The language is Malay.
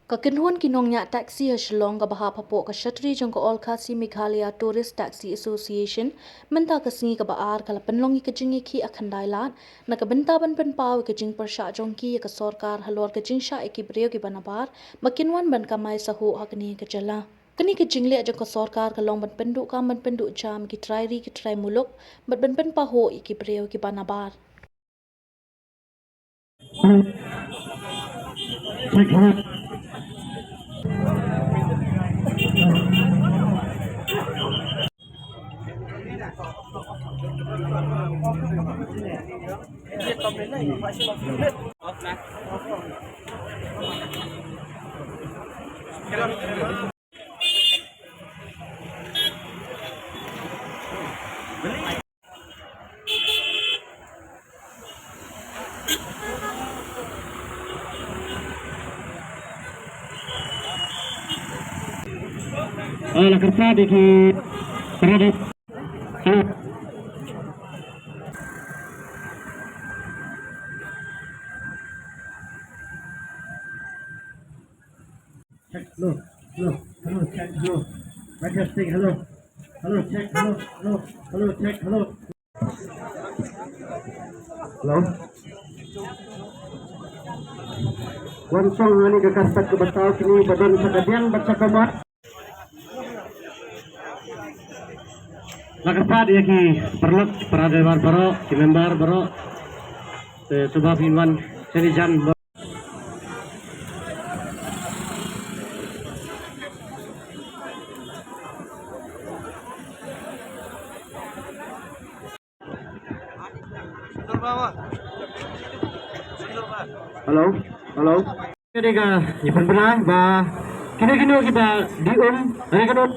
Kakinhuan kinongnya taxi Shillong ka baha papo ka shatri jong ka All Khasi Meghalaya Tourist Taxi Association menta ka singi ka baar kala penlongi ka jingi ki akhandai lat na ka benta ban pen pau ka jing persha jong ki ka sarkar halor ka jingsha eki breo ki banabar makinwan ban ka mai sahu hakni ka jala kini ka jingle jong ka sarkar ka long ban penduk ka ban penduk jam ki trai ri ki trai muluk ban pen paho eki breo ki banabar La kerja di terhadap hello, check, hello, majestic, hello, check, hello, check, hello. Wansong ani kekasat ke batau kini badan sekalian baca kabar. Lakarpad ya ki perlok peradewan baro ki member baro sebab inwan serijan halo ini ka ipan benar ba kini kita dium hari kenut